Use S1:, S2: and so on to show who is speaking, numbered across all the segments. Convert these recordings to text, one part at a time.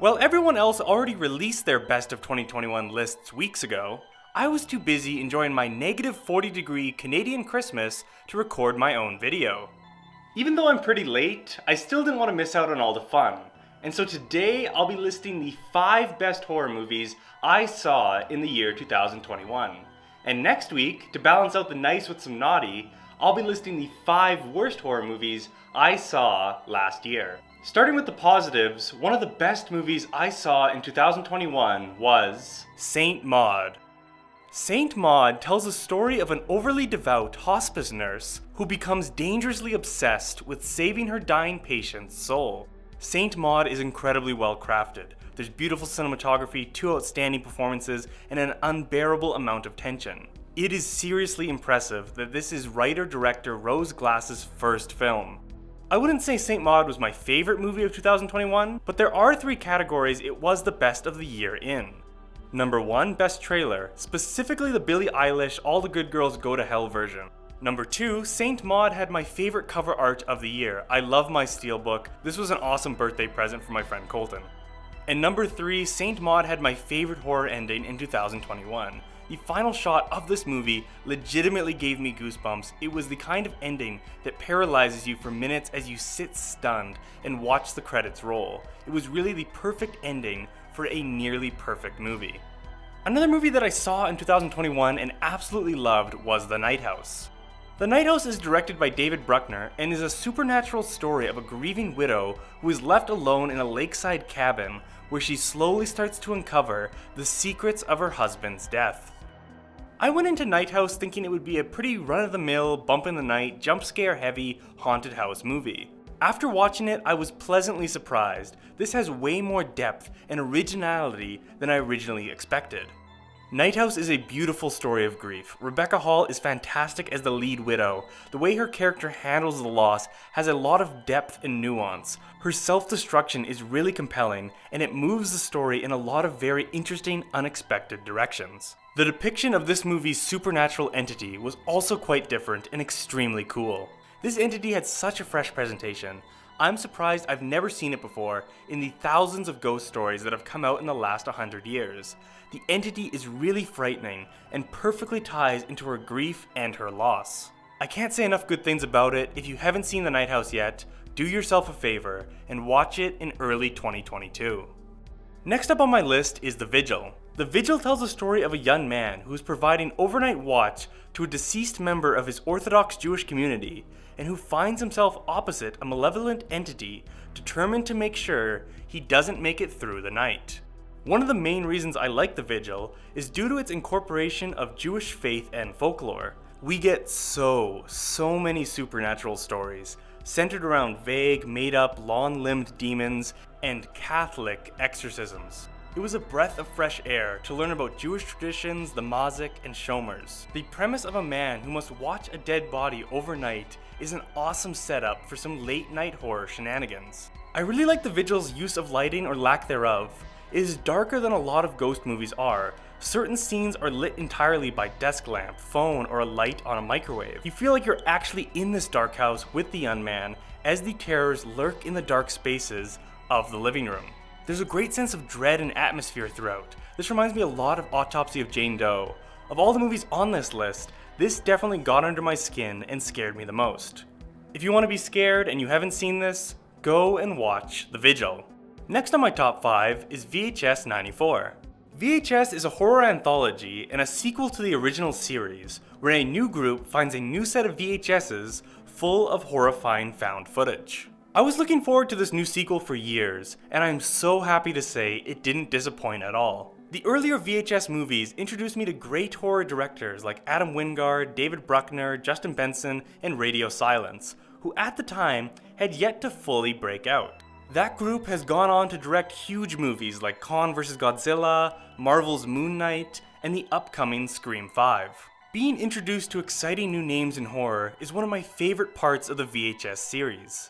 S1: While everyone else already released their best of 2021 lists weeks ago, I was too busy enjoying my negative 40-degree Canadian Christmas to record my own video. Even though I'm pretty late, I still didn't want to miss out on all the fun. And so today I'll be listing the 5 best horror movies I saw in the year 2021. And next week, to balance out the nice with some naughty, I'll be listing the 5 worst horror movies I saw last year. Starting with the positives, one of the best movies I saw in 2021 was Saint Maud. Saint Maud tells the story of an overly devout hospice nurse who becomes dangerously obsessed with saving her dying patient's soul. Saint Maud is incredibly well crafted. There's beautiful cinematography, 2 outstanding performances, and an unbearable amount of tension. It is seriously impressive that this is writer-director Rose Glass's first film. I wouldn't say Saint Maud was my favorite movie of 2021, but there are 3 categories it was the best of the year in. Number 1, Best Trailer, specifically the Billie Eilish All the Good Girls Go to Hell version. Number 2, Saint Maud had my favorite cover art of the year. I love my steelbook. This was an awesome birthday present for my friend Colton. And number 3, Saint Maud had my favorite horror ending in 2021. The final shot of this movie legitimately gave me goosebumps. It was the kind of ending that paralyzes you for minutes as you sit stunned and watch the credits roll. It was really the perfect ending for a nearly perfect movie. Another movie that I saw in 2021 and absolutely loved was The Night House. The Night House is directed by David Bruckner and is a supernatural story of a grieving widow who is left alone in a lakeside cabin where she slowly starts to uncover the secrets of her husband's death. I went into Night House thinking it would be a pretty run-of-the-mill, bump-in-the-night, jump-scare-heavy haunted house movie. After watching it, I was pleasantly surprised. This has way more depth and originality than I originally expected. Night House is a beautiful story of grief. Rebecca Hall is fantastic as the lead widow. The way her character handles the loss has a lot of depth and nuance. Her self-destruction is really compelling, and it moves the story in a lot of very interesting, unexpected directions. The depiction of this movie's supernatural entity was also quite different and extremely cool. This entity had such a fresh presentation. I'm surprised I've never seen it before in the thousands of ghost stories that have come out in the last 100 years. The entity is really frightening and perfectly ties into her grief and her loss. I can't say enough good things about it. If you haven't seen The Night House yet, do yourself a favor and watch it in early 2022. Next up on my list is The Vigil. The Vigil tells the story of a young man who is providing overnight watch to a deceased member of his Orthodox Jewish community and who finds himself opposite a malevolent entity determined to make sure he doesn't make it through the night. One of the main reasons I like The Vigil is due to its incorporation of Jewish faith and folklore. We get so many supernatural stories centered around vague, made-up, long-limbed demons and Catholic exorcisms. It was a breath of fresh air to learn about Jewish traditions, the Mazik, and Shomers. The premise of a man who must watch a dead body overnight is an awesome setup for some late-night horror shenanigans. I really like The Vigil's use of lighting or lack thereof. It is darker than a lot of ghost movies are. Certain scenes are lit entirely by desk lamp, phone, or a light on a microwave. You feel like you're actually in this dark house with the young man as the terrors lurk in the dark spaces of the living room. There's a great sense of dread and atmosphere throughout. This reminds me a lot of Autopsy of Jane Doe. Of all the movies on this list, this definitely got under my skin and scared me the most. If you want to be scared and you haven't seen this, go and watch The Vigil. Next on my top 5 is VHS 94. VHS is a horror anthology and a sequel to the original series, where a new group finds a new set of VHSs full of horrifying found footage. I was looking forward to this new sequel for years, and I'm so happy to say it didn't disappoint at all. The earlier VHS movies introduced me to great horror directors like Adam Wingard, David Bruckner, Justin Benson, and Radio Silence, who at the time had yet to fully break out. That group has gone on to direct huge movies like Kong vs. Godzilla, Marvel's Moon Knight, and the upcoming Scream 5. Being introduced to exciting new names in horror is one of my favorite parts of the VHS series.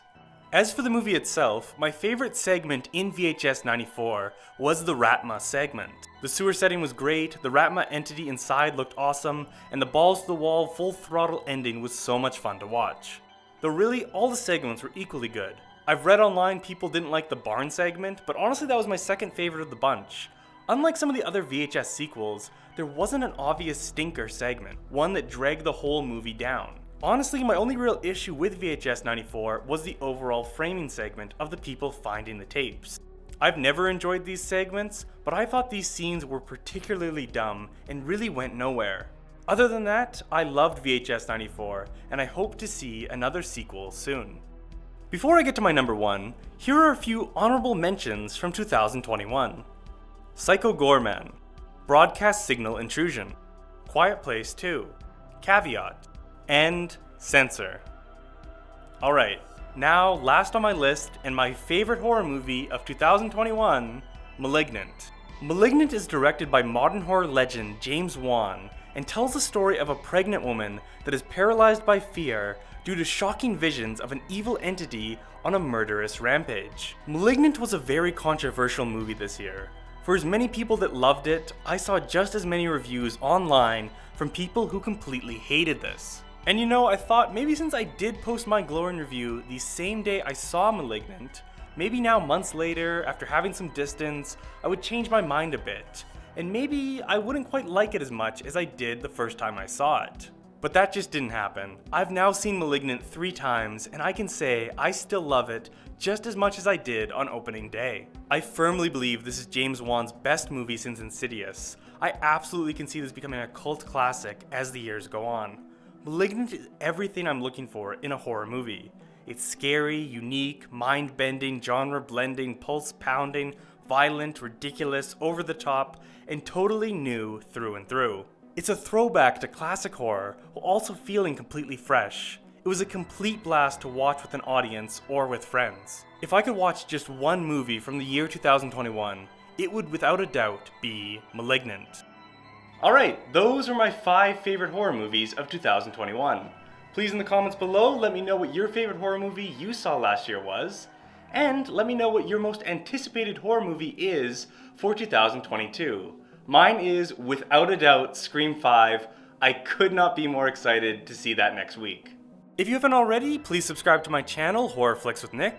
S1: As for the movie itself, my favorite segment in VHS 94 was the Ratma segment. The sewer setting was great, the Ratma entity inside looked awesome, and the balls to the wall full throttle ending was so much fun to watch. Though really, all the segments were equally good. I've read online people didn't like the barn segment, but honestly that was my second favorite of the bunch. Unlike some of the other VHS sequels, there wasn't an obvious stinker segment, one that dragged the whole movie down. Honestly, my only real issue with VHS 94 was the overall framing segment of the people finding the tapes. I've never enjoyed these segments, but I thought these scenes were particularly dumb and really went nowhere. Other than that, I loved VHS 94, and I hope to see another sequel soon. Before I get to my number 1, here are a few honorable mentions from 2021. Psycho Goreman, Broadcast Signal Intrusion, Quiet Place 2, Caveat, and Censor. Alright, now last on my list and my favorite horror movie of 2021, Malignant. Malignant is directed by modern horror legend James Wan and tells the story of a pregnant woman that is paralyzed by fear due to shocking visions of an evil entity on a murderous rampage. Malignant was a very controversial movie this year. For as many people that loved it, I saw just as many reviews online from people who completely hated this. And you know, I thought maybe since I did post my glowing review the same day I saw Malignant, maybe now months later, after having some distance, I would change my mind a bit, and maybe I wouldn't quite like it as much as I did the first time I saw it. But that just didn't happen. I've now seen Malignant 3 times, and I can say I still love it just as much as I did on opening day. I firmly believe this is James Wan's best movie since Insidious. I absolutely can see this becoming a cult classic as the years go on. Malignant is everything I'm looking for in a horror movie. It's scary, unique, mind-bending, genre-blending, pulse-pounding, violent, ridiculous, over-the-top, and totally new through and through. It's a throwback to classic horror while also feeling completely fresh. It was a complete blast to watch with an audience or with friends. If I could watch just one movie from the year 2021, it would without a doubt be Malignant. Alright, those are my 5 favorite horror movies of 2021. Please in the comments below let me know what your favorite horror movie you saw last year was, and let me know what your most anticipated horror movie is for 2022. Mine is, without a doubt, Scream 5. I could not be more excited to see that next week. If you haven't already, please subscribe to my channel, Horror Flicks with Nick.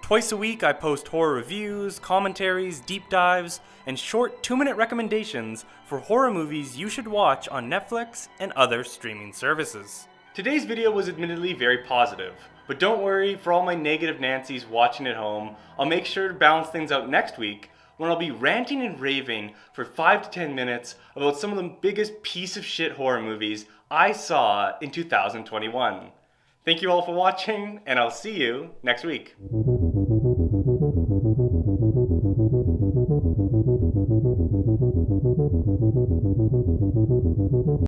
S1: Twice a week I post horror reviews, commentaries, deep dives, and short 2-minute recommendations for horror movies you should watch on Netflix and other streaming services. Today's video was admittedly very positive, but don't worry, for all my negative Nancys watching at home, I'll make sure to balance things out next week when I'll be ranting and raving for 5 to 10 minutes about some of the biggest piece of shit horror movies I saw in 2021. Thank you all for watching, and I'll see you next week.